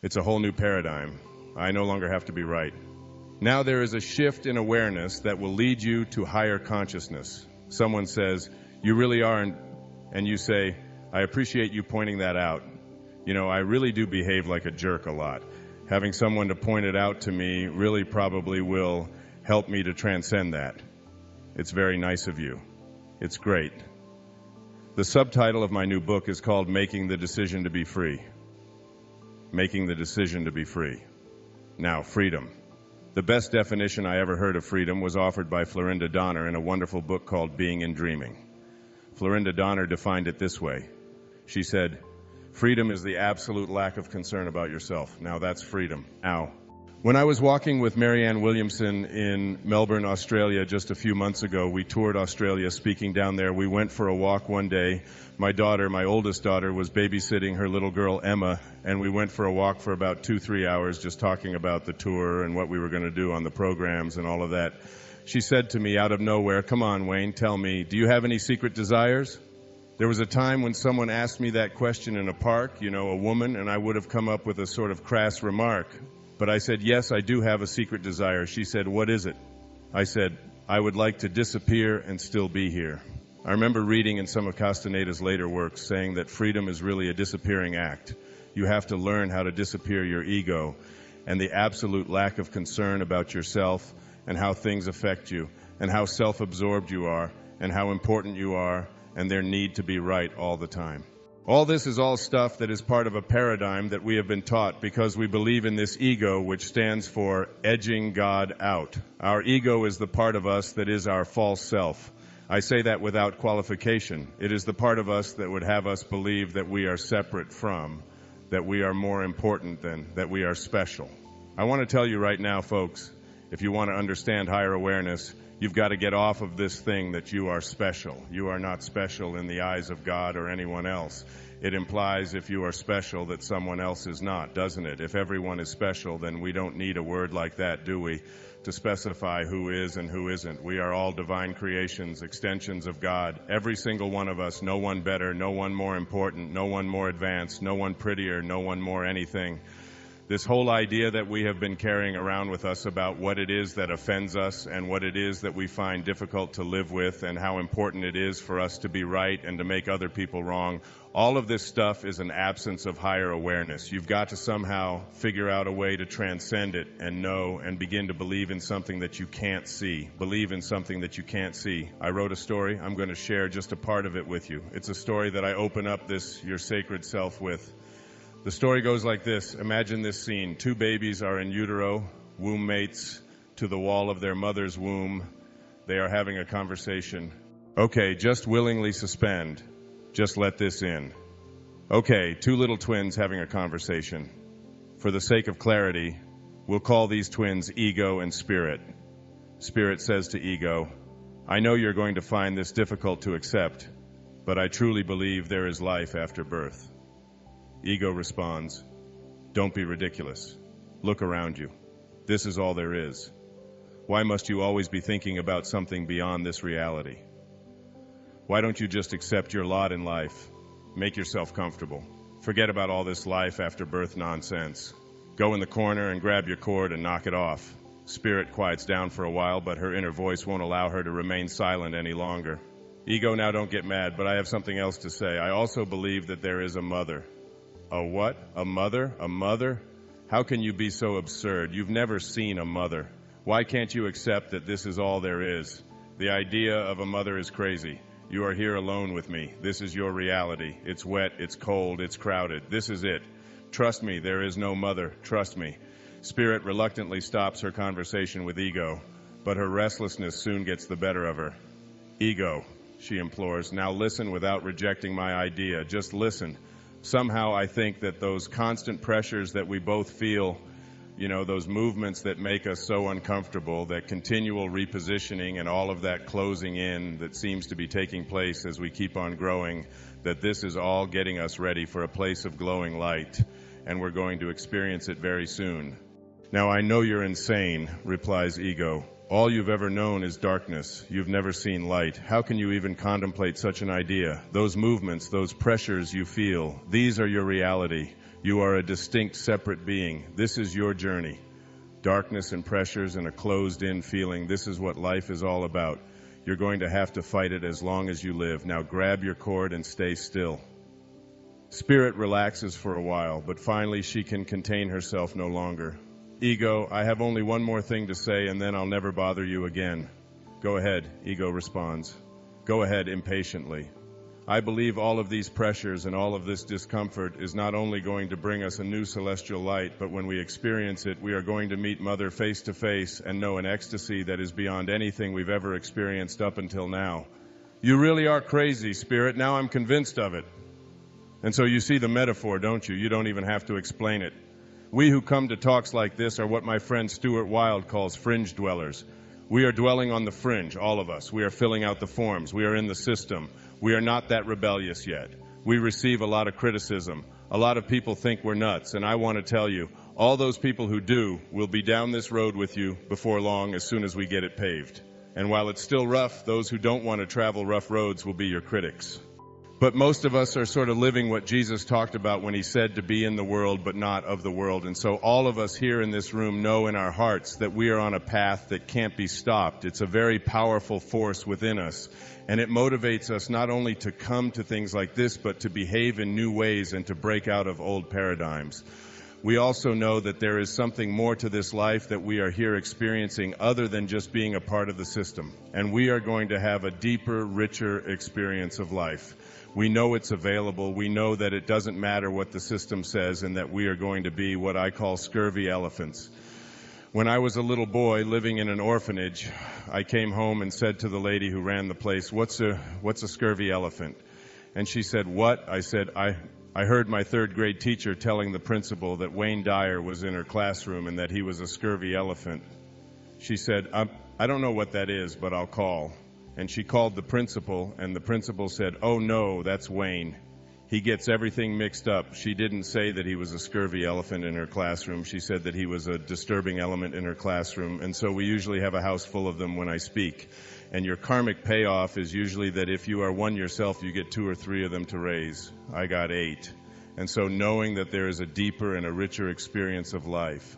It's a whole new paradigm. I no longer have to be right. Now there is a shift in awareness that will lead you to higher consciousness. Someone says, "You really are," and you say, "I appreciate you pointing that out. You know, I really do behave like a jerk a lot. Having someone to point it out to me really probably will help me to transcend that. It's very nice of you. It's great." The subtitle of my new book is called Making the Decision to Be Free. Making the decision to be free. Now, freedom. The best definition I ever heard of freedom was offered by Florinda Donner in a wonderful book called Being and Dreaming. Florinda Donner defined it this way. She said, "Freedom is the absolute lack of concern about yourself." Now that's freedom. Ow. When I was walking with Marianne Williamson in Melbourne, Australia, just a few months ago, we toured Australia, speaking down there. We went for a walk one day. My daughter, my oldest daughter, was babysitting her little girl, Emma, and we went for a walk for about 2-3 hours, just talking about the tour and what we were going to do on the programs and all of that. She said to me out of nowhere, "Come on, Wayne, tell me, do you have any secret desires?" There was a time when someone asked me that question in a park, you know, a woman, and I would have come up with a sort of crass remark. But I said, "Yes, I do have a secret desire." She said, "What is it?" I said, "I would like to disappear and still be here." I remember reading in some of Castaneda's later works saying that freedom is really a disappearing act. You have to learn how to disappear your ego and the absolute lack of concern about yourself and how things affect you and how self-absorbed you are and how important you are and their need to be right all the time. All this is all stuff that is part of a paradigm that we have been taught because we believe in this ego, which stands for edging God out. Our ego is the part of us that is our false self. I say that without qualification. It is the part of us that would have us believe that we are separate from, that we are more important than, that we are special. I want to tell you right now, folks, if you want to understand higher awareness, you've got to get off of this thing that you are special. You are not special in the eyes of God or anyone else. It implies if you are special that someone else is not, doesn't it? If everyone is special, then we don't need a word like that, do we, to specify who is and who isn't. We are all divine creations, extensions of God. Every single one of us, no one better, no one more important, no one more advanced, no one prettier, no one more anything. This whole idea that we have been carrying around with us about what it is that offends us and what it is that we find difficult to live with and how important it is for us to be right and to make other people wrong, all of this stuff is an absence of higher awareness. You've got to somehow figure out a way to transcend it and know and begin to believe in something that you can't see. Believe in something that you can't see. I wrote a story. I'm going to share just a part of it with you. It's a story that I open up this Your Sacred Self with. The story goes like this. Imagine this scene. 2 babies are in utero, womb mates to the wall of their mother's womb. They are having a conversation. Okay, just willingly suspend. Just let this in. Okay, 2 little twins having a conversation. For the sake of clarity, we'll call these twins Ego and Spirit. Spirit says to Ego, "I know you're going to find this difficult to accept, but I truly believe there is life after birth." Ego responds, "Don't be ridiculous. Look around you. This is all there is. Why must you always be thinking about something beyond this reality? Why don't you just accept your lot in life? Make yourself comfortable. Forget about all this life after birth nonsense. Go in the corner and grab your cord and knock it off." Spirit quiets down for a while, but her inner voice won't allow her to remain silent any longer. Ego, now don't get mad, but I have something else to say. I also believe that there is a mother. A what? A mother? A mother? How can you be so absurd? You've never seen a mother. Why can't you accept that this is all there is? The idea of a mother is crazy. You are here alone with me. This is your reality. It's wet, it's cold, it's crowded. This is it. Trust me, there is no mother. Trust me. Spirit reluctantly stops her conversation with Ego, but her restlessness soon gets the better of her. "Ego," she implores, "now listen without rejecting my idea. Just listen. Somehow I think that those constant pressures that we both feel, you know, those movements that make us so uncomfortable, that continual repositioning and all of that closing in that seems to be taking place as we keep on growing, that this is all getting us ready for a place of glowing light, and we're going to experience it very soon." "Now I know you're insane," replies Ego. "All you've ever known is darkness. You've never seen light. How can you even contemplate such an idea? Those movements, those pressures you feel, these are your reality. You are a distinct, separate being. This is your journey. Darkness and pressures and a closed-in feeling. This is what life is all about. You're going to have to fight it as long as you live. Now grab your cord and stay still. Spirit relaxes for a while, but finally she can contain herself no longer. Ego, I have only one more thing to say, and then I'll never bother you again. Go ahead, Ego responds. Go ahead impatiently. I believe all of these pressures and all of this discomfort is not only going to bring us a new celestial light, but when we experience it, we are going to meet Mother face to face and know an ecstasy that is beyond anything we've ever experienced up until now. You really are crazy, Spirit. Now I'm convinced of it. And so you see the metaphor, don't you? You don't even have to explain it. We who come to talks like this are what my friend Stuart Wilde calls fringe dwellers. We are dwelling on the fringe, all of us. We are filling out the forms. We are in the system. We are not that rebellious yet. We receive a lot of criticism. A lot of people think we're nuts, and I want to tell you, all those people who do will be down this road with you before long as soon as we get it paved. And while it's still rough, those who don't want to travel rough roads will be your critics. But most of us are sort of living what Jesus talked about when he said to be in the world but not of the world. And so all of us here in this room know in our hearts that we are on a path that can't be stopped. It's a very powerful force within us. And it motivates us not only to come to things like this, but to behave in new ways and to break out of old paradigms. We also know that there is something more to this life that we are here experiencing other than just being a part of the system. And we are going to have a deeper, richer experience of life. We know it's available. We know that it doesn't matter what the system says and that we are going to be what I call scurvy elephants. When I was a little boy living in an orphanage, I came home and said to the lady who ran the place, what's a scurvy elephant? And she said, what? I said, I heard my third grade teacher telling the principal that Wayne Dyer was in her classroom and that he was a scurvy elephant. She said, I don't know what that is, but I'll call. And she called the principal, and the principal said, oh no, that's Wayne. He gets everything mixed up. She didn't say that he was a scurvy elephant in her classroom. She said that he was a disturbing element in her classroom. And so we usually have a house full of them when I speak. And your karmic payoff is usually that if you are one yourself, you get 2 or 3 of them to raise. I got 8. And so knowing that there is a deeper and a richer experience of life,